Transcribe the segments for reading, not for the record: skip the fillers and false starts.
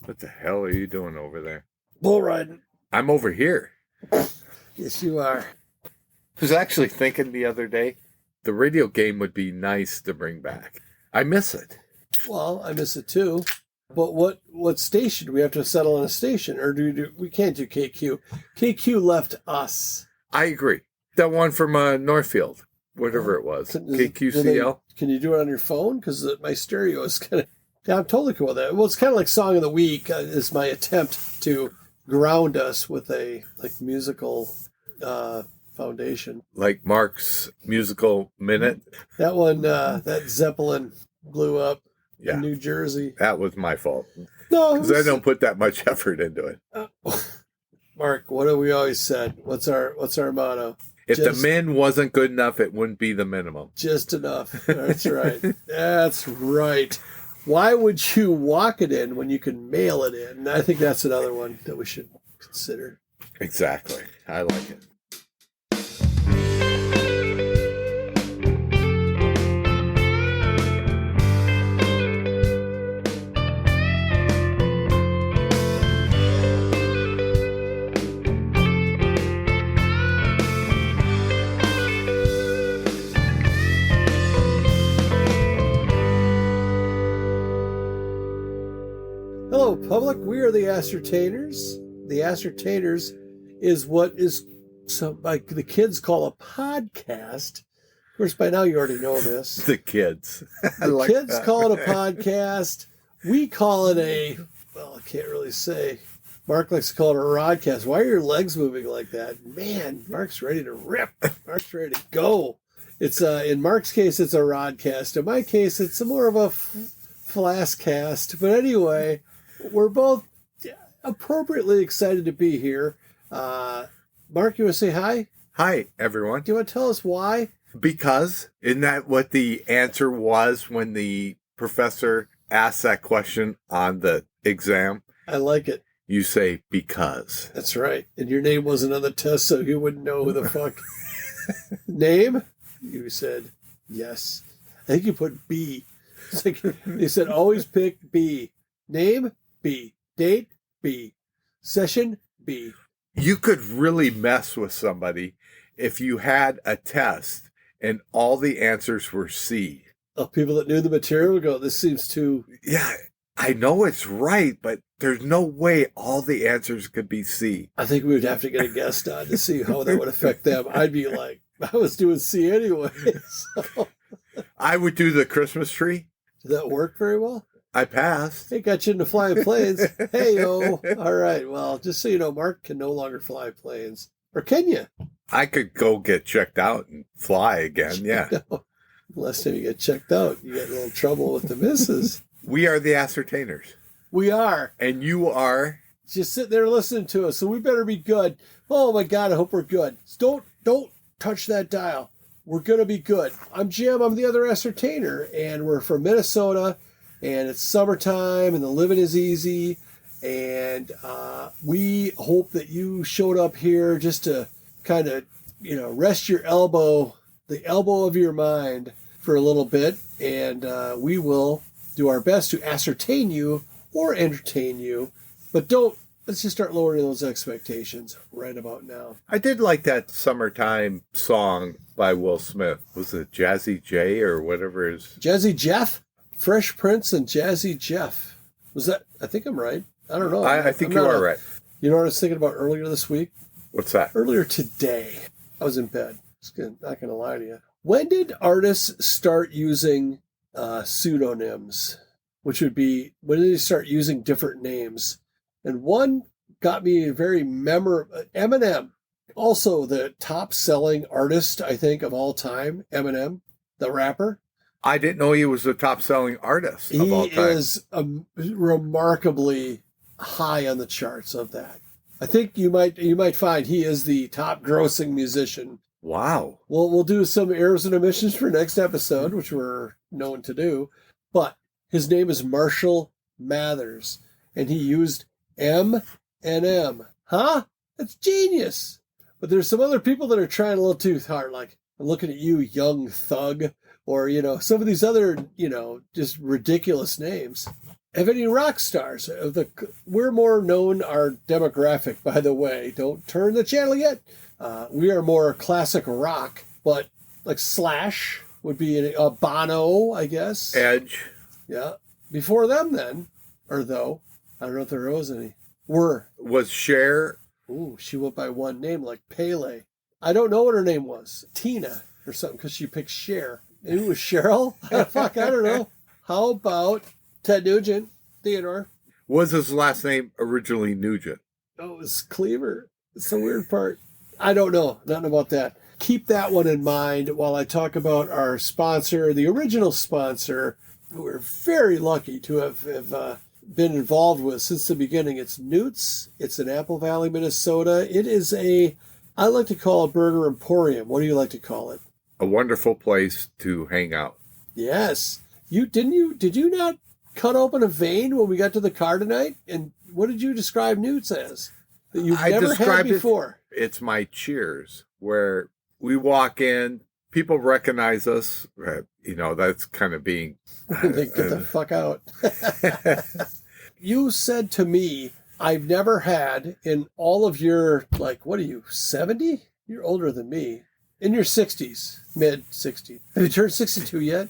What the hell are you doing over there? Bull riding. I'm over here. Yes, you are. I was actually thinking the other day, the radio game would be nice to bring back. I miss it. Well, I miss it too. But what station? Do we have to settle on a station? Or we can't do KQ. KQ left us. I agree. That one from Northfield, whatever it was. KQCL. Can you do it on your phone? Because my stereo is kind of... Yeah, I'm totally cool with that. Well, it's kind of like Song of the Week is my attempt to ground us with a musical foundation. Like Mark's musical minute. That one, that Zeppelin blew up in New Jersey. That was my fault. No, because I don't put that much effort into it. Mark, what have we always said? What's our motto? If the min wasn't good enough, it wouldn't be the minimum. Just enough. That's right. That's right. Why would you walk it in when you can mail it in? And I think that's another one that we should consider. Exactly. I like it. Hello, public. We are the Ascertainers. The Ascertainers is what is like the kids call a podcast. Of course, by now you already know this. The kids. The kids call it a podcast. We call it I can't really say. Mark likes to call it a rodcast. Why are your legs moving like that? Man, Mark's ready to rip. Mark's ready to go. It's in Mark's case, it's a rodcast. In my case, it's more of a flask cast. But anyway, we're both appropriately excited to be here. Mark, you want to say hi? Hi, everyone. Do you want to tell us why? Because, isn't that what the answer was when the professor asked that question on the exam? I like it. You say, because. That's right. And your name wasn't on the test, so you wouldn't know who the fuck. Name? You said, yes. I think you put B. It's like they said, always pick B. Name? B. Date? B. Session? B. You could really mess with somebody if you had a test and all the answers were C. Oh, people that knew the material would go, this seems too... Yeah, I know it's right, but there's no way all the answers could be C. I think we would have to get a guest on to see how that would affect them. I'd be like, I was doing C anyway. So. I would do the Christmas tree. Did that work very well? I passed. It got you into flying planes. Hey, yo. All right. Well, just so you know, Mark can no longer fly planes. Or can you? I could go get checked out and fly again, yeah. No. Last time you get checked out, you get in a little trouble with the missus. We are the Ascertainers. We are. And you are... Just sitting there listening to us, so we better be good. Oh, my God, I hope we're good. Don't touch that dial. We're going to be good. I'm Jim. I'm the other Ascertainer, and we're from Minnesota, and it's summertime, and the living is easy, and we hope that you showed up here just to kind of, rest your elbow, the elbow of your mind for a little bit, and we will do our best to ascertain you or entertain you, but let's just start lowering those expectations right about now. I did like that summertime song by Will Smith. Was it Jazzy J or whatever it is? Jazzy Jeff? Fresh Prince and Jazzy Jeff. Was that? I think I'm right. I don't know. I think you are right. You know what I was thinking about earlier this week? What's that? Earlier today. I was in bed. Not going to lie to you. When did artists start using pseudonyms? Which would be, when did they start using different names? And one got me a very memorable, Eminem, also the top-selling artist, I think, of all time, Eminem, the rapper. I didn't know he was the top-selling artist of all time. He is remarkably high on the charts of that. I think you might find he is the top-grossing musician. Wow. Well, we'll do some errors and omissions for next episode, which we're known to do. But his name is Marshall Mathers, and he used M and M. Huh? That's genius. But there's some other people that are trying a little too hard, like, I'm looking at you, young thug, or, some of these other, just ridiculous names. have any rock stars? We're more known, our demographic, by the way. Don't turn the channel yet. We are more classic rock, but like Slash would be a Bono, I guess. Edge. Yeah. Before them, then, or though, I don't know if there was any. Was Cher. Ooh, she went by one name, like Pele. I don't know what her name was. Tina or something, because she picked Cher. Maybe it was Cheryl? Fuck, I don't know. How about Ted Nugent, Theodore? Was his last name originally Nugent? Oh, it was Cleaver. It's the weird part. I don't know. Nothing about that. Keep that one in mind while I talk about our sponsor, the original sponsor, who we're very lucky to have been involved with since the beginning. It's Newt's. It's in Apple Valley, Minnesota. It is I like to call it a burger emporium. What do you like to call it? A wonderful place to hang out. Yes. Did you not cut open a vein when we got to the car tonight? And what did you describe Newt's as? That you've never had before. It's my Cheers, where we walk in, people recognize us. That's kind of being... They get the fuck out. You said to me, I've never had in all of your, what are you, 70? You're older than me. In your 60s, mid-60s. Have you turned 62 yet?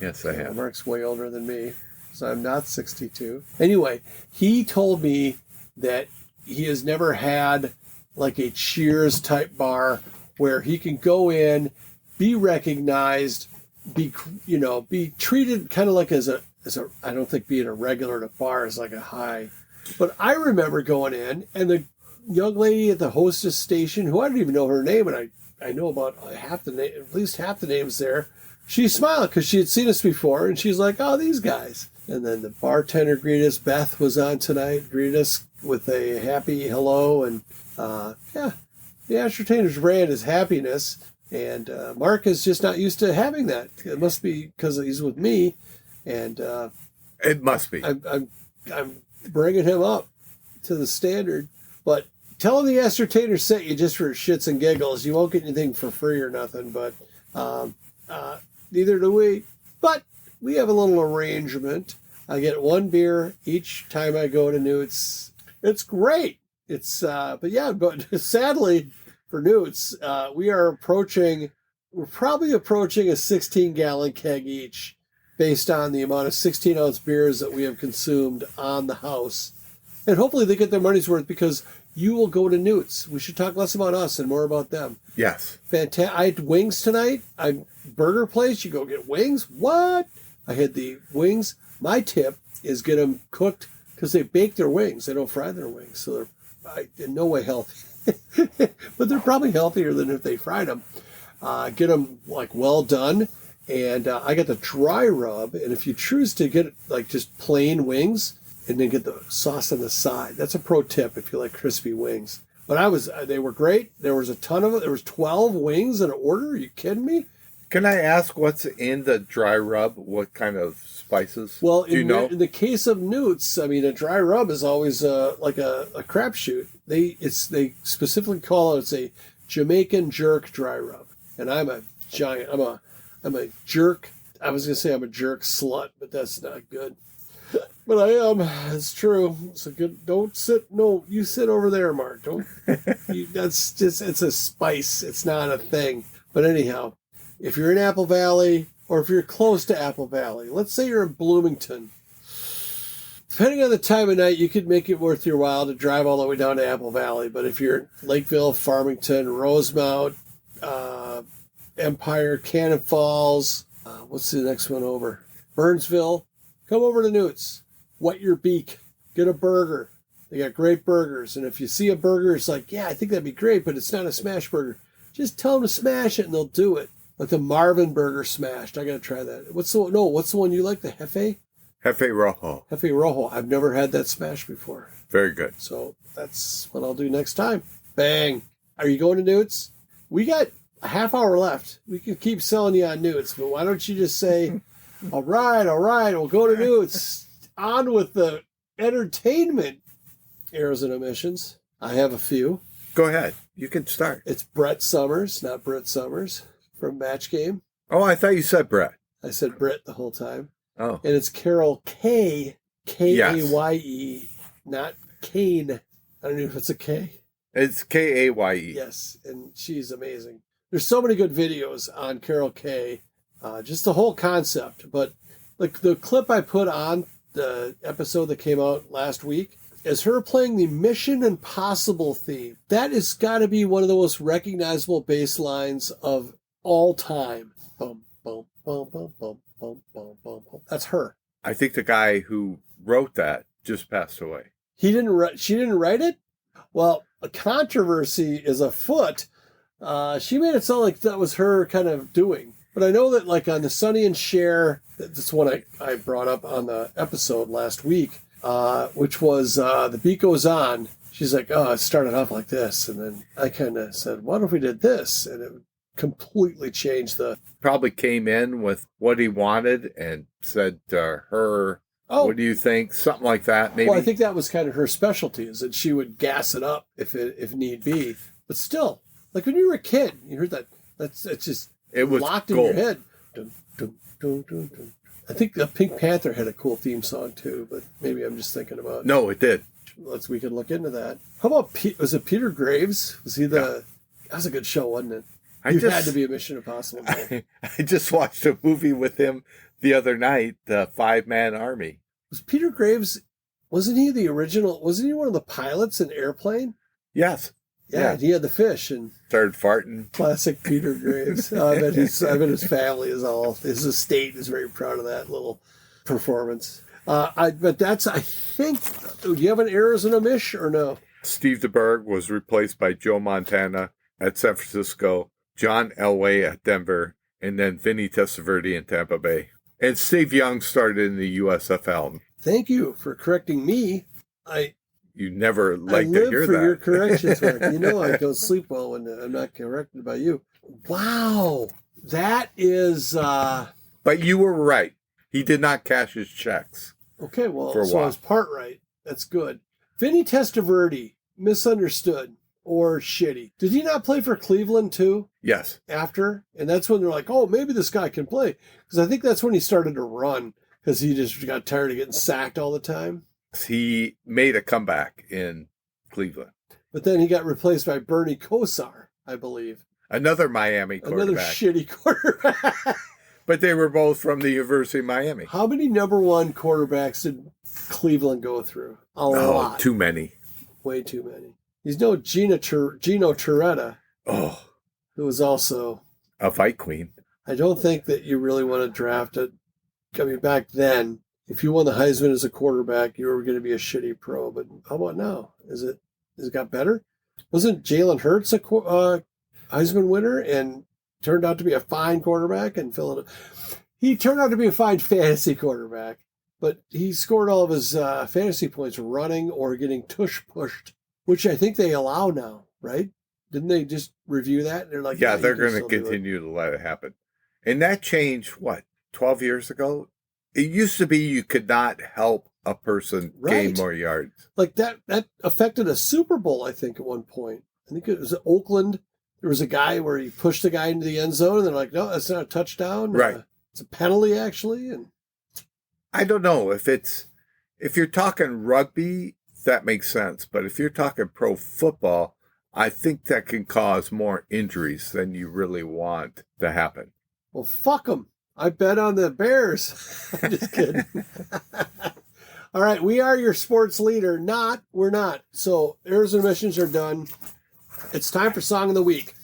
Yes, I have. Mark's way older than me, so I'm not 62. Anyway, he told me that he has never had like a Cheers type bar where he can go in, be recognized, be treated kind of like as a I don't think being a regular at a bar is like a high. But I remember going in, and the young lady at the hostess station, who I don't even know her name, and I know about at least half the names there, she smiled because she had seen us before, and she's like, oh, these guys. And then the bartender greeted us. Beth was on tonight, greeted us with a happy hello. And the Ascertainers brand is happiness. And Mark is just not used to having that. It must be because he's with me. And it must be. I'm bringing him up to the standard. But tell him the Ascertainers sent you just for shits and giggles. You won't get anything for free or nothing. But neither do we. But we have a little arrangement. I get one beer each time I go to Newt's. It's great. But sadly for Newt's, we're probably approaching a 16-gallon keg each based on the amount of 16-ounce beers that we have consumed on the house. And hopefully they get their money's worth because you will go to Newt's. We should talk less about us and more about them. Yes. Fantastic. I had wings tonight. Burger place, you go get wings? What? I had the wings. My tip is get them cooked because they bake their wings. They don't fry their wings. So they're in no way healthy. But they're probably healthier than if they fried them. Get them well done. And I got the dry rub. And if you choose to get just plain wings and then get the sauce on the side, that's a pro tip if you like crispy wings. But they were great. There was a ton of it. There was 12 wings in an order. Are you kidding me? Can I ask what's in the dry rub? What kind of spices? Well, do you know? In the case of Newt's, I mean, a dry rub is always like a crapshoot. They specifically call it's a Jamaican jerk dry rub, and I'm a giant. I'm a jerk. I was gonna say I'm a jerk slut, but that's not good. But I am. It's true. It's a good. Don't sit. No, you sit over there, Mark. Don't. That's just. It's a spice. It's not a thing. But anyhow. If you're in Apple Valley, or if you're close to Apple Valley, let's say you're in Bloomington, depending on the time of night, you could make it worth your while to drive all the way down to Apple Valley. But if you're in Lakeville, Farmington, Rosemount, Empire, Cannon Falls, what's the next one over? Burnsville, come over to Newt's. Wet your beak. Get a burger. They got great burgers. And if you see a burger, it's like, yeah, I think that'd be great, but it's not a smash burger. Just tell them to smash it and they'll do it. Like the Marvin burger smashed. I got to try that. What's the one you like? The Jefe? Jefe Rojo. Jefe Rojo. I've never had that smashed before. Very good. So that's what I'll do next time. Bang. Are you going to Newt's? We got a half hour left. We can keep selling you on Newt's, but why don't you just say, all right, we'll go to Newt's. On with the entertainment. Errors and omissions. I have a few. Go ahead. You can start. It's Brett Summers, not Brett Summers. From Match Game. Oh, I thought you said Brett. I said Brett the whole time. Oh. And it's Carol K. Kaye, not Kane. I don't know if it's a K. It's Kaye. Yes, and she's amazing. There's so many good videos on Carol Kay, just the whole concept. But like the clip I put on the episode that came out last week is her playing the Mission Impossible theme. That has got to be one of the most recognizable bass lines of all time. Boom, boom, boom, boom, boom, boom, boom, boom, boom. That's her. I think the guy who wrote that just passed away. She didn't write it? Well, a controversy is afoot. She made it sound like that was her kind of doing. But I know that like on the Sonny and Cher, that's one I brought up on the episode last week, which was The Beat Goes On. She's like, oh, it started off like this. And then I kind of said, what if we did this? And it completely changed the... Probably came in with what he wanted and said to her, what do you think? Something like that, maybe. Well, I think that was kind of her specialty, is that she would gas it up if need be. But still, like when you were a kid, you heard that. It's just locked gold. In your head. Dun, dun, dun, dun, dun. I think the Pink Panther had a cool theme song too, but maybe I'm just thinking about. No, it did. We can look into that. How about was it Peter Graves? Was he the? Yeah. That was a good show, wasn't it? Had to be a Mission Impossible. I just watched a movie with him the other night, The 5-Man Army. Was Peter Graves? Wasn't he the original? Wasn't he one of the pilots in Airplane? Yes. Yeah, he had the fish and started farting. Classic Peter Graves. I bet his family is his estate is very proud of that little performance. But that's, I think, do you have an errors and omission or no? Steve DeBerg was replaced by Joe Montana at San Francisco, John Elway at Denver, and then Vinny Testaverde in Tampa Bay. And Steve Young started in the USFL. Thank you for correcting me. You never like to hear that. I live for your corrections, Mark. You know I don't sleep well when I'm not corrected by you. Wow. That is... But you were right. He did not cash his checks. Okay, well, so I was part right. That's good. Vinny Testaverde, misunderstood or shitty. Did he not play for Cleveland too? Yes. After? And that's when they're like, oh, maybe this guy can play. Because I think that's when he started to run. Because he just got tired of getting sacked all the time. He made a comeback in Cleveland. But then he got replaced by Bernie Kosar, I believe. Another Miami quarterback. Another shitty quarterback. But they were both from the University of Miami. How many number one quarterbacks did Cleveland go through? A lot. Too many. Way too many. He's no Gino Torretta. Oh. Who was also... a fight queen. I don't think that you really want to draft it. I mean, back then, if you won the Heisman as a quarterback, you were going to be a shitty pro. But how about now? Has it got better? Wasn't Jalen Hurts a Heisman winner and turned out to be a fine quarterback in Philadelphia? He turned out to be a fine fantasy quarterback, but he scored all of his fantasy points running or getting tush pushed, which I think they allow now, right? Didn't they just review that? They're like, yeah, they're going to continue to let it happen. And that changed, 12 years ago? It used to be you could not help a person gain more yards. Like that affected a Super Bowl, I think, at one point. I think it was Oakland. There was a guy where he pushed the guy into the end zone, and they're like, no, that's not a touchdown. Right. It's a penalty, actually. And I don't know. If you're talking rugby, that makes sense. But if you're talking pro football, I think that can cause more injuries than you really want to happen. Well, fuck them. I bet on the Bears. I'm just kidding. All right, we are your sports leader. We're not. So, errors and omissions are done. It's time for Song of the Week.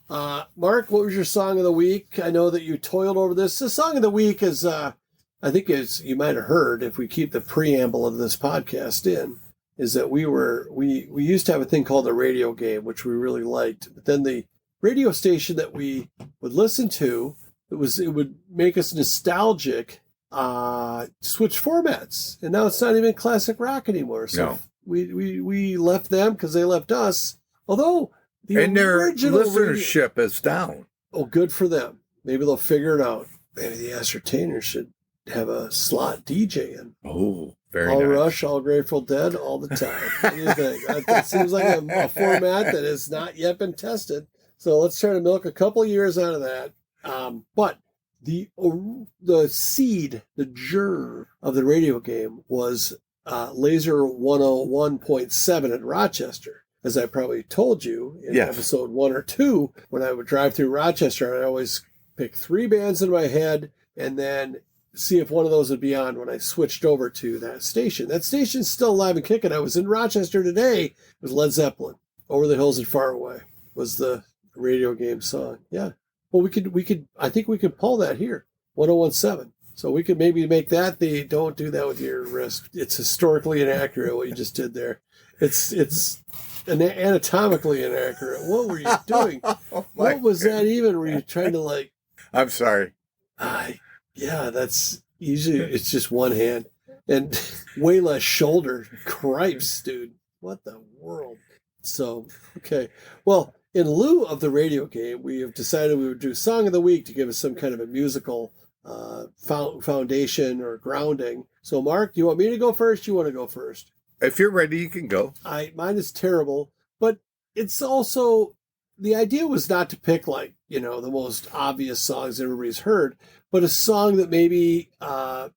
Mark, what was your Song of the Week? I know that you toiled over this. The Song of the Week is, I think as you might have heard, if we keep the preamble of this podcast in, is that we used to have a thing called the radio game, which we really liked. But then the radio station that we would listen to, it would make us nostalgic, switch formats. And now it's not even classic rock anymore. So no. we left them because they left us. Although their listenership is down. Oh, good for them. Maybe they'll figure it out. Maybe the Ascertainers should have a slot DJ in. Oh, very all nice. Rush, all Grateful Dead, all the time. What do you think? That seems like a format that has not yet been tested. So let's try to milk a couple years out of that. But the seed, the germ of the radio game was Laser 101.7 at Rochester. As I probably told you in episode 1 or 2, when I would drive through Rochester, I always pick 3 bands in my head and then see if one of those would be on when I switched over to that station. That station's still alive and kicking. I was in Rochester today. It was Led Zeppelin. Over the Hills and Far Away was the radio game song. Yeah. Well, we could, I think we could pull that here. 1017. So we could maybe make that don't do that with your wrist. It's historically inaccurate what you just did there. It's anatomically inaccurate. What were you doing? What was that even? Were you trying to like... I'm sorry. Yeah, that's usually, it's just one hand. And way less shoulder. Cripes, dude. What the world? So, okay. Well, in lieu of the radio game, we have decided we would do Song of the Week to give us some kind of a musical foundation or grounding. So, Mark, do you want me to go first? You want to go first? If you're ready, you can go. Mine is terrible, but it's also, the idea was not to pick like, the most obvious songs everybody's heard, but a song that maybe, I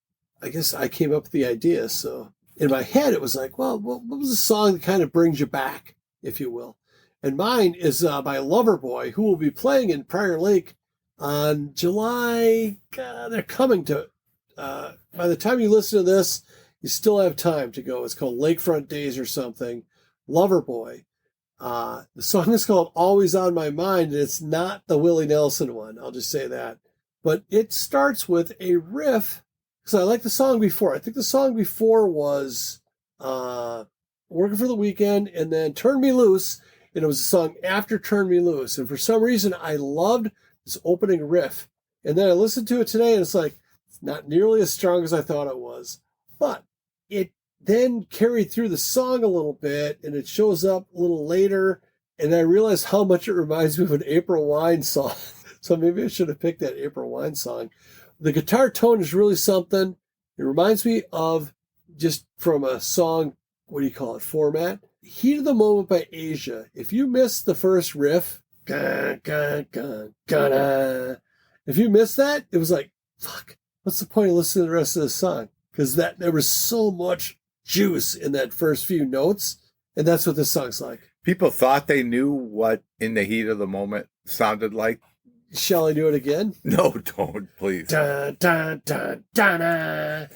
guess I came up with the idea. So in my head, it was like, well, what was a song that kind of brings you back, if you will? And mine is by Loverboy, who will be playing in Prior Lake on July. They're coming to it. By the time you listen to this, you still have time to go. It's called Lakefront Days or something. Loverboy. The song is called Always on My Mind, and it's not the Willie Nelson one. I'll just say that. But it starts with a riff, because I like the song before. I think the song before was Working for the Weekend, and then Turn Me Loose, and it was a song after Turn Me Loose. And for some reason, I loved this opening riff. And then I listened to it today, and it's like, it's not nearly as strong as I thought it was. But it then carried through the song a little bit, and it shows up a little later, and I realized how much it reminds me of an April Wine song. So maybe I should have picked that April Wine song. The guitar tone is really something. It reminds me of, just from a song, what do you call it, format? Heat of the Moment by Asia. If you missed the first riff, if you missed that, it was like, fuck, what's the point of listening to the rest of the song? Because there was so much juice in that first few notes, and that's what this song's like. People thought they knew what In the Heat of the Moment sounded like. Shall I do it again? No, don't, please. Dun, dun, dun, dun, dun.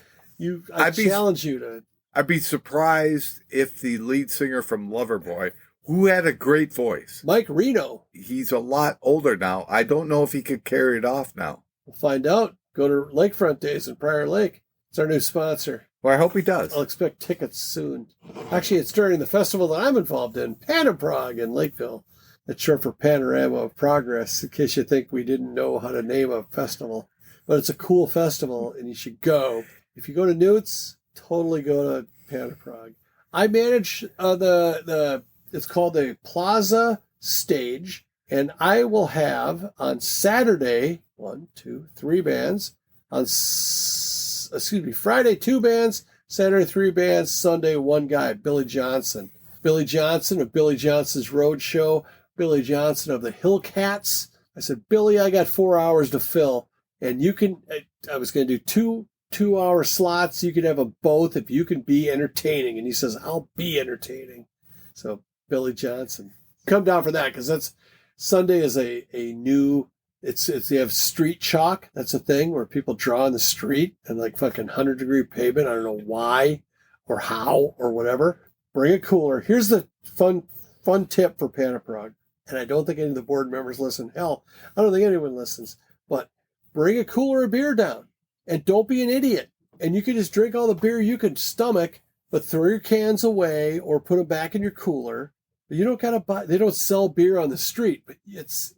I challenge you to... I'd be surprised if the lead singer from Loverboy, who had a great voice, Mike Reno. He's a lot older now. I don't know if he could carry it off now. We'll find out. Go to Lakefront Days in Prior Lake. It's our new sponsor. Well, I hope he does. I'll expect tickets soon. Actually, it's during the festival that I'm involved in, Panaprog in Lakeville. It's short for Panorama of Progress, in case you think we didn't know how to name a festival. But it's a cool festival, and you should go. If you go to Newt's, totally go to Panaprog. I manage it's called the Plaza Stage, and I will have on Saturday, 1, 2, 3 bands. Friday, 2 bands. Saturday, 3 bands. Sunday, 1 guy, Billy Johnson. Billy Johnson of Billy Johnson's Roadshow. Billy Johnson of the Hillcats. I said, Billy, I got 4 hours to fill, and you can. I was going to do 2-hour slots. You can have them both if you can be entertaining. And he says, I'll be entertaining. So Billy Johnson, come down for that, because that's Sunday is a new. It's they have street chalk. That's a thing where people draw on the street and like fucking 100-degree pavement. I don't know why or how or whatever. Bring a cooler. Here's the fun tip for Panaprog. And I don't think any of the board members listen. Hell, I don't think anyone listens. But bring a cooler of beer down. And don't be an idiot. And you can just drink all the beer you can stomach, but throw your cans away or put them back in your cooler. But you don't gotta buy. They don't sell beer on the street. But it's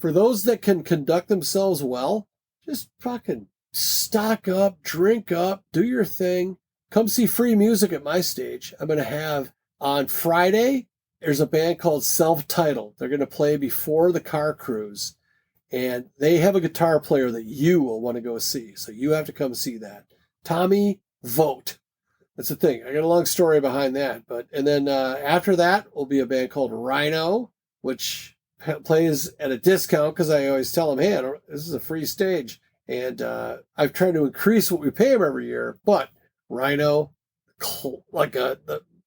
for those that can conduct themselves well. Just fucking stock up, drink up, do your thing. Come see free music at my stage. I'm gonna have on Friday. There's a band called Self-Titled. They're gonna play before the car cruise. And they have a guitar player that you will want to go see. So you have to come see that. Tommy Vogt. That's the thing. I got a long story behind that. And then after that will be a band called Rhino, which plays at a discount because I always tell him, hey, this is a free stage. And I've tried to increase what we pay him every year. But Rhino, like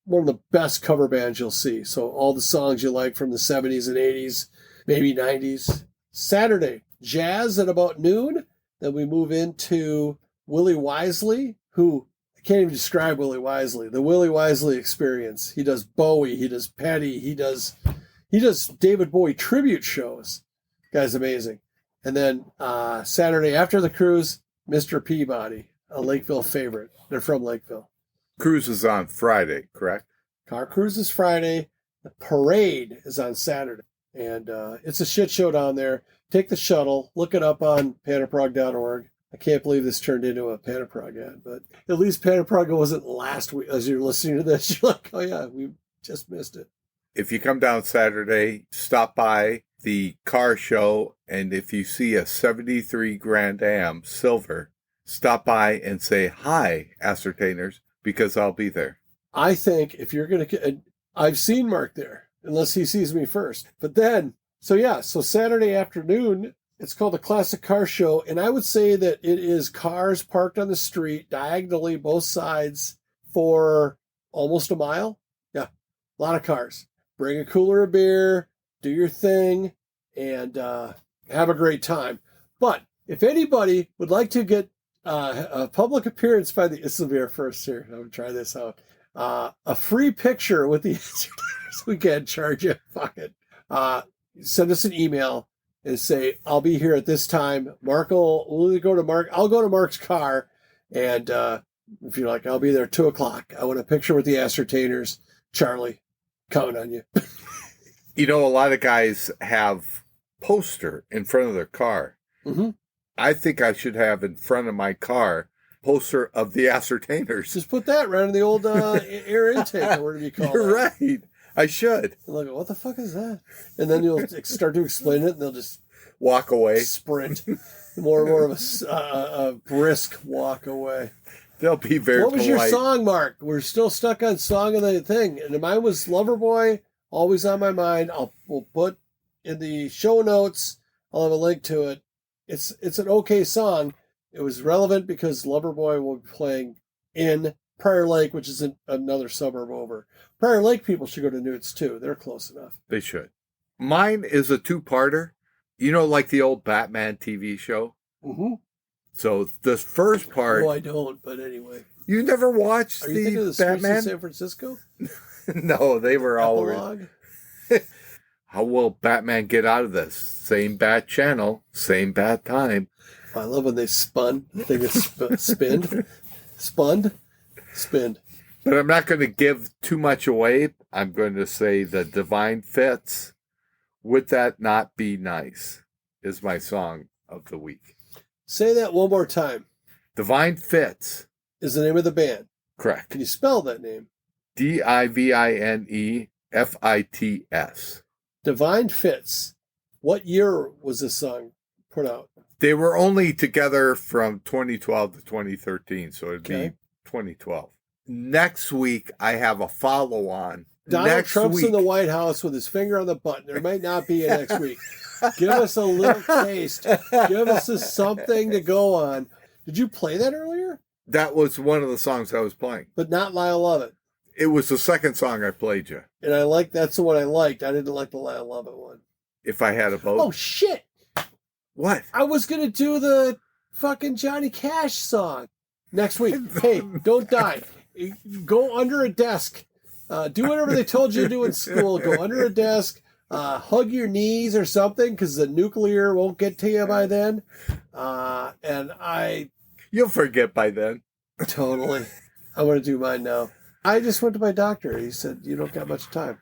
one of the best cover bands you'll see. So all the songs you like from the 70s and 80s, maybe 90s. Saturday, jazz at about noon. Then we move into Willie Wisely, who I can't even describe Willie Wisely. The Willie Wisely experience. He does Bowie. He does Petty. He does David Bowie tribute shows. Guy's amazing. And then Saturday after the cruise, Mr. Peabody, a Lakeville favorite. They're from Lakeville. Cruise is on Friday, correct? Car cruise is Friday. The parade is on Saturday. And it's a shit show down there. Take the shuttle. Look it up on panaprog.org. I can't believe this turned into a Panaprog ad, but at least Panaprog wasn't last week. As you're listening to this, you're like, oh yeah, we just missed it. If you come down Saturday, stop by the car show, and if you see a 73 Grand Am silver, stop by and say, hi, Ascertainers, because I'll be there. I think if you're going to, I've seen Mark there, unless he sees me first. But then, so Saturday afternoon, it's called the Classic Car Show, and I would say that it is cars parked on the street, diagonally both sides, for almost a mile. Yeah, a lot of cars. Bring a cooler of beer, do your thing, and have a great time. But if anybody would like to get a public appearance by this will be our first here. I'm going to try this out. A free picture with the Ascertainers. We can't charge you. Fuck it. Send us an email and say, I'll be here at this time. We'll go to Mark. I'll go to Mark's car. And if you're like, I'll be there at 2:00. I want a picture with the Ascertainers. Charlie, counting on you. You know, a lot of guys have poster in front of their car. Mm-hmm. I think I should have in front of my car poster of the Ascertainers. Just put that right in the old air intake, or whatever you call You're that. right. I should. And they'll go, what the fuck is that? And then you'll start to explain it, and they'll just walk away. Sprint. More and more of a brisk walk away. They'll be very What was polite. your song, Mark? We're still stuck on song of the thing. And mine was Loverboy, always on my mind. We'll put in the show notes. I'll have a link to it. It's an okay song. It was relevant because Loverboy will be playing in Prior Lake, which is another suburb over. Prior Lake people should go to Newt's too. They're close enough. They should. Mine is a two-parter. You know, like the old Batman TV show? Mm-hmm. So the first part... No, I don't, but anyway. You never watched Are you thinking of the Streets Batman? of San Francisco? No, they were all... Epilogue? How will Batman get out of this? Same bat channel, same bat time. I love when they spun. I think it's spinned. Spun? Spinned. But I'm not going to give too much away. I'm going to say the Divine Fits. Would That Not Be Nice is my song of the week. Say that one more time. Divine Fits. Is the name of the band. Correct. Can you spell that name? Divinefits. Divine Fits. What year was this song put out? They were only together from 2012 to 2013, so it'd be 2012. Next week, I have a follow-on. Donald Trump's in the White House with his finger on the button. There might not be a next week. Give us a little taste. Give us something to go on. Did you play that earlier? That was one of the songs I was playing. But not Lyle Lovett. It was the second song I played you. And that's the one I liked. I didn't like the Lyle Lovett one. If I had a vote. Oh, shit. What? I was going to do the fucking Johnny Cash song next week. Hey, don't die. Go under a desk. Do whatever they told you to do in school. Go under a desk. Hug your knees or something because the nuclear won't get to you by then. You'll forget by then. Totally. I want to do mine now. I just went to my doctor. He said, you don't got much time.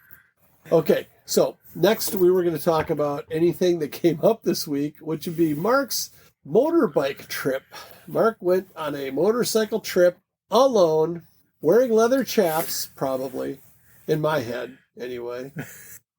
Okay, so next we were going to talk about anything that came up this week, which would be Mark's motorbike trip. Mark went on a motorcycle trip alone, wearing leather chaps, probably, in my head, anyway.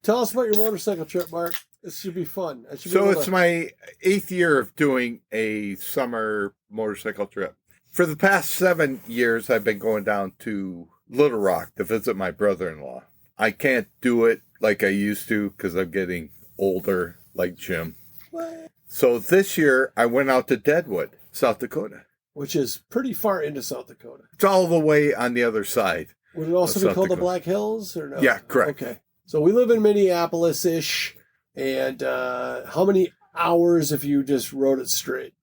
Tell us about your motorcycle trip, Mark. This should be fun. It's my 8th year of doing a summer motorcycle trip. For the past 7 years, I've been going down to Little Rock to visit my brother-in-law. I can't do it like I used to because I'm getting older, like Jim. What? So this year, I went out to Deadwood, South Dakota. Which is pretty far into South Dakota. It's all the way on the other side. Would it also be called the Black Hills or no? Yeah, correct. Okay. So we live in Minneapolis-ish. And how many hours if you just rode it straight?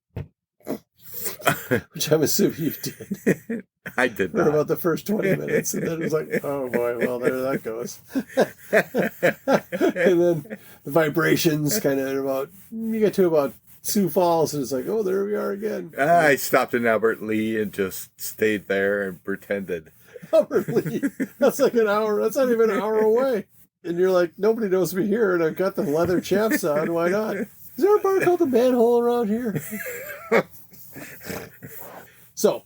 Which I'm assuming you did. I did For not. about the first 20 minutes. And then it was like, oh boy, well, there that goes. And then the vibrations kind of about, you get to about Sioux Falls and it's like, oh, there we are again. I stopped in Albert Lee and just stayed there and pretended. Albert Lee. That's like an hour. That's not even an hour away. And you're like, nobody knows me here, and I've got the leather chaps on. Why not? Is there a bar called the Manhole around here? So,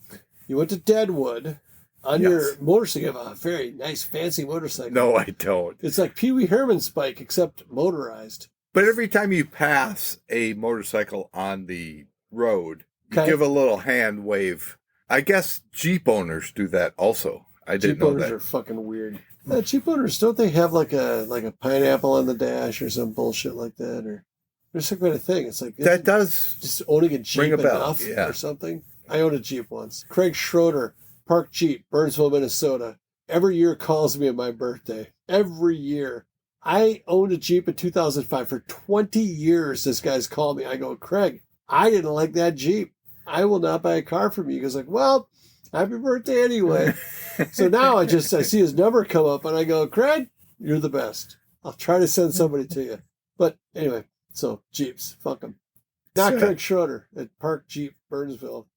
you went to Deadwood on your motorcycle. You have a very nice, fancy motorcycle. No, I don't. It's like Pee Wee Herman's bike, except motorized. But every time you pass a motorcycle on the road, you Okay. give a little hand wave. I guess Jeep owners do that also. I didn't Jeep know owners that. are fucking weird. Jeep owners, don't they have like a pineapple on the dash or some bullshit like that? Or there's some kind of thing. It's like That does just owning a Jeep ring a bell, enough yeah. or something. I owned a Jeep once. Craig Schroeder, Park Jeep, Burnsville, Minnesota. Every year calls me on my birthday. Every year. I owned a Jeep in 2005. For 20 years, this guy's called me. I go, Craig, I didn't like that Jeep. I will not buy a car from you. He goes like, well, happy birthday anyway. So now I see his number come up and I go, Craig, you're the best. I'll try to send somebody to you. But anyway, so Jeeps, fuck them. Not Craig Schroeder at Park Jeep, Burnsville.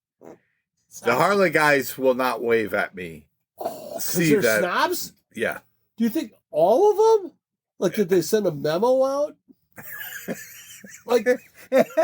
The Harley guys will not wave at me. Oh, because See they're that- snobs? Yeah. Do you think all of them? Like, did they send a memo out? like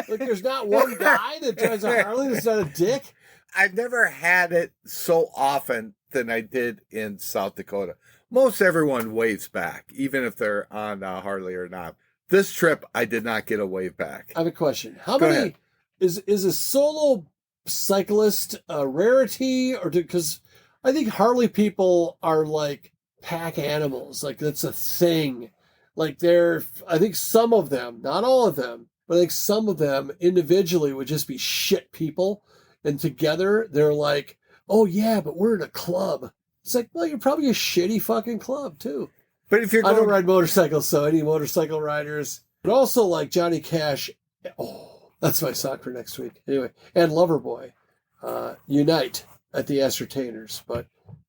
there's not one guy that drives a Harley that's not a dick? I've never had it so often than I did in South Dakota. Most everyone waves back, even if they're on a Harley or not. This trip, I did not get a wave back. I have a question. How Go many ahead. is a solo cyclist a rarity, or because I think Harley people are like pack animals, like that's a thing. Like I think some of them, not all of them, but I think some of them individually would just be shit people, and together they're like, oh yeah, but we're in a club. It's like, well, you're probably a shitty fucking club too. But if you're I going, don't ride motorcycles, so any motorcycle riders, but also like Johnny Cash. Oh, that's my sock for next week. Anyway, and Loverboy, unite at the Ascertainers. But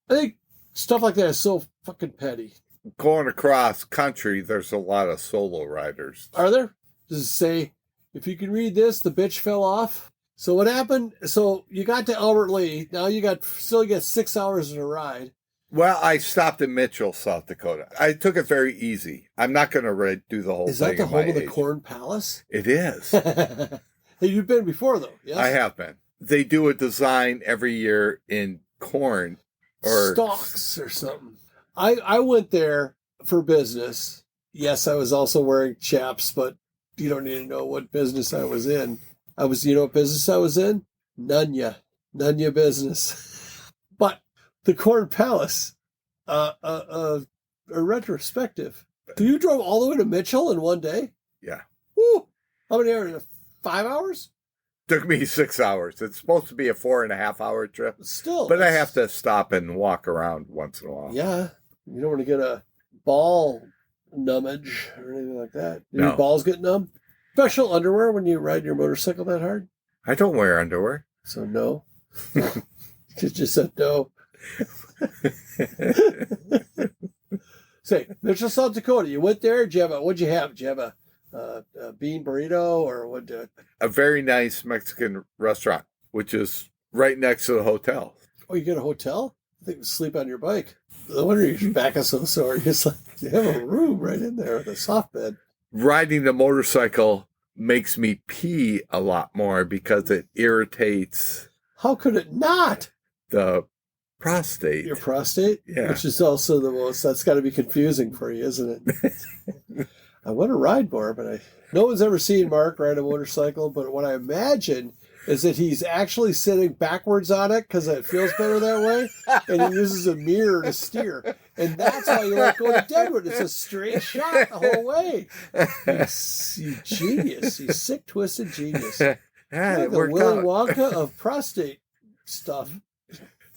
I think stuff like that is so fucking petty. going across country, there's a lot of solo riders. Are there? Does it say, if you can read this, the bitch fell off? So what happened? So you got to Albert Lee. Now you got 6 hours of a ride. Well, I stopped in Mitchell, South Dakota. I took it very easy. I'm not going to do the whole Is thing. that the at my home of the age. Corn Palace? It is. Hey, you've been before though, yes? I have been. They do a design every year in corn or stalks or something. I went there for business. Yes, I was also wearing chaps, but you don't need to know what business I was in. You know what business I was in? Nunya business. But the Corn Palace, a retrospective. So you drove all the way to Mitchell in one day? Yeah. Woo! How many hours? 5 hours? Took me 6 hours. It's supposed to be a 4.5 hour trip, Still. but I have to stop and walk around once in a while. Yeah. You don't want to get a ball numbage or anything like that. Do No. your balls get numb? Special underwear when you ride your motorcycle that hard? I don't wear underwear. So no. You just said no. Say, Mitchell, South Dakota. You went there. What'd you have? Did you have a bean burrito or what? A very nice Mexican restaurant, which is right next to the hotel. Oh, you get a hotel? I think you sleep on your bike. No wonder your back is so sore. It's like you have a room right in there with a soft bed. Riding the motorcycle makes me pee a lot more because it irritates How could it not? the prostate. Your prostate? Yeah. Which is also that's got to be confusing for you, isn't it? I want to ride more, but no one's ever seen Mark ride a motorcycle, but what I imagine is that he's actually sitting backwards on it because it feels better that way, and he uses a mirror to steer. And that's why you like going to Deadwood. It's a straight shot the whole way. You genius. You sick, twisted genius. You're like the Willy Wonka of prostate stuff.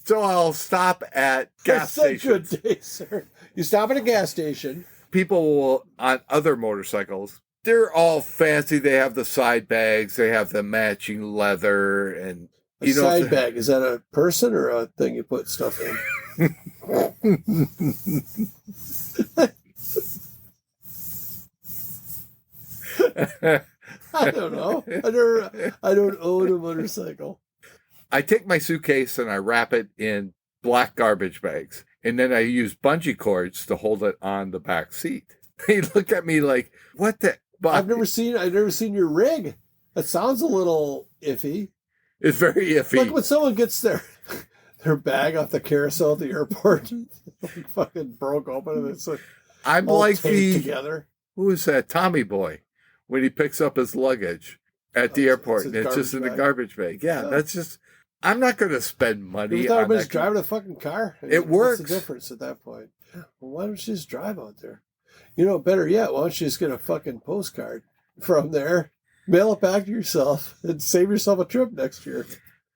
So I'll stop at gas stations. Good day, sir. You stop at a gas station. People will, on other motorcycles, they're all fancy. They have the side bags. They have the matching leather. And side bag, is that a person or a thing you put stuff in? I don't know. I don't own a motorcycle. I take my suitcase and I wrap it in black garbage bags. And then I use bungee cords to hold it on the back seat. They look at me like, what the? I've never seen your rig. That sounds a little iffy. It's very iffy. Like when someone gets their bag off the carousel at the airport, like fucking broke open and it's like I'm like together. Who is that? Tommy Boy, when he picks up his luggage at the airport and it's just in the garbage bag. Yeah, that's just. I'm not going to spend money. You thought everybody's driving a fucking car? It works. What's the difference at that point? Well, why don't you just drive out there? You know, better yet, why don't you just get a fucking postcard from there, mail it back to yourself, and save yourself a trip next year?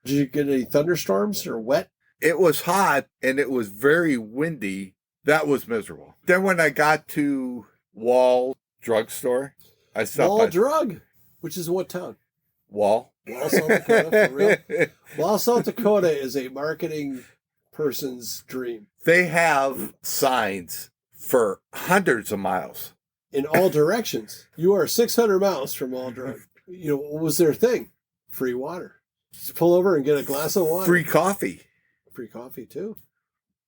Did you get any thunderstorms or wet? It was hot and it was very windy. That was miserable. Then when I got to Wall Drugstore, I stopped Wall Drug, which is what town? Wall, South Dakota, for real. Wall, South Dakota is a marketing person's dream. They have signs for hundreds of miles. In all directions. You are 600 miles from Wall Drug. You know, what was their thing? Free water. Just pull over and get a glass of water. Free coffee. Free coffee, too.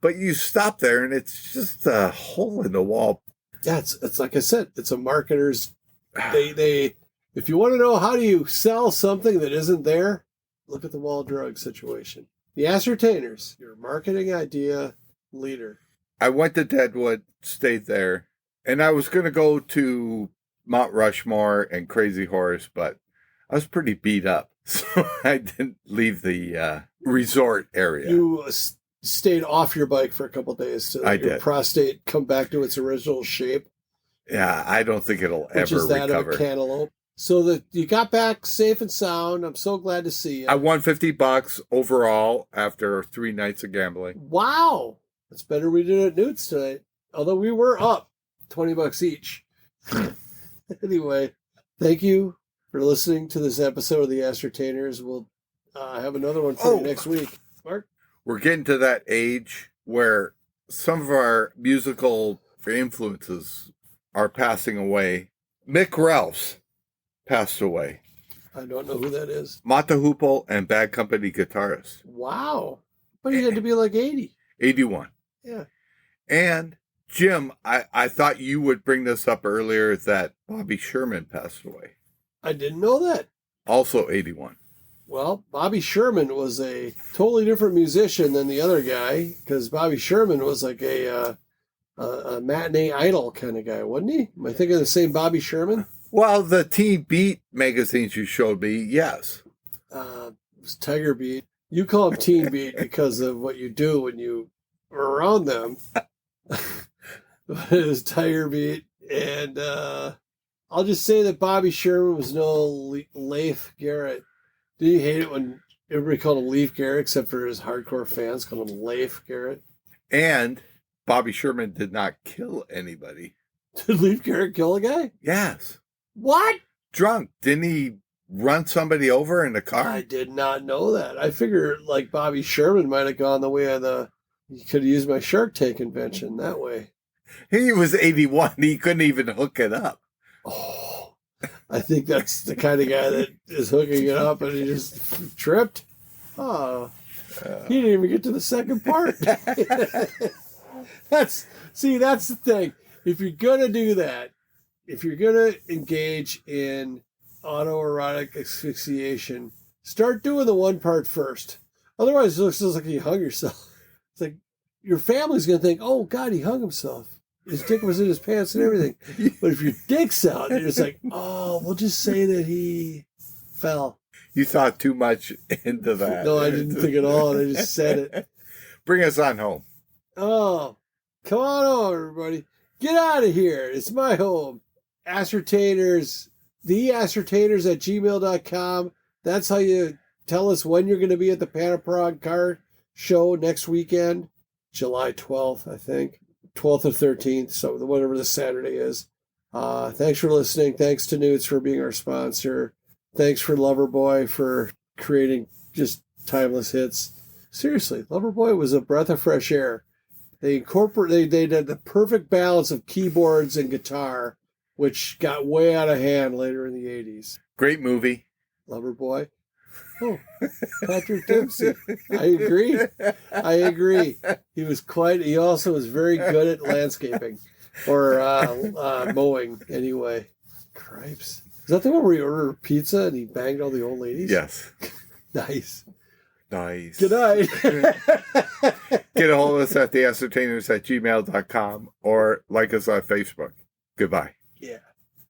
But you stop there and it's just a hole in the wall. Yeah, it's like I said, it's a marketer's. They if you want to know how do you sell something that isn't there, look at the Wall Drug situation. The Ascertainers, your marketing idea leader. I went to Deadwood, stayed there, and I was going to go to Mount Rushmore and Crazy Horse, but I was pretty beat up, so I didn't leave the resort area. You stayed off your bike for a couple of days to let your prostate come back to its original shape. Yeah, I don't think it'll ever recover. Which is that of a cantaloupe. So that you got back safe and sound. I'm so glad to see you. I won $50 overall after 3 nights of gambling. Wow. That's better than we did at Newt's tonight. Although we were up $20 each. Anyway, thank you for listening to this episode of The Ascertainers. We'll have another one for you next week. Mark? We're getting to that age where some of our musical influences are passing away. Mick Rouse passed away. I don't know who that is. Mata Hoople and Bad Company guitarist. Wow. But he had to be like 80. 81. Yeah. And Jim, I thought you would bring this up earlier that Bobby Sherman passed away. I didn't know that. Also 81. Well, Bobby Sherman was a totally different musician than the other guy, because Bobby Sherman was like a matinee idol kind of guy, wasn't he? Am I thinking of the same Bobby Sherman? Well, the Teen Beat magazines you showed me, yes. It was Tiger Beat. You call them Teen Beat because of what you do when you are around them. It was Tiger Beat. And I'll just say that Bobby Sherman was no Leif Garrett. Do you hate it when everybody called him Leif Garrett, except for his hardcore fans called him Leif Garrett? And Bobby Sherman did not kill anybody. Did Leif Garrett kill a guy? Yes. What? Drunk. Didn't he run somebody over in the car? I did not know that. I figured like Bobby Sherman might have gone the way of you could have used my Shark Tank invention that way. He was 81. He couldn't even hook it up. Oh, I think that's the kind of guy that is hooking it up and he just tripped. Oh, he didn't even get to the second part. That's the thing. If you're going to do that, if you're going to engage in autoerotic asphyxiation, start doing the one part first. Otherwise, it looks like you hung yourself. It's like your family's going to think, oh, God, he hung himself. His dick was in his pants and everything. But if your dick's out, you're just like, oh, we'll just say that he fell. You thought too much into that. No, I didn't think at all. I just said it. Bring us on home. Oh, Come on over, everybody. Get out of here. It's my home. Ascertainers, TheAscertainers at gmail.com. That's how you tell us when you're going to be at the Panaprog Car Show next weekend. July 12th, I think. 12th or 13th, so whatever the Saturday is. Thanks for listening. Thanks to Newt for being our sponsor. Thanks for Loverboy for creating just timeless hits. Seriously, Loverboy was a breath of fresh air. They did the perfect balance of keyboards and guitar, which got way out of hand later in the 80s. Great movie. Loverboy. Oh, Patrick Dempsey. I agree. He also was very good at landscaping or mowing anyway. Cripes. Is that the one where he ordered pizza and he banged all the old ladies? Yes. Nice. Good night. Get a hold of us at TheAscertainers at gmail.com or like us on Facebook. Goodbye. Yeah.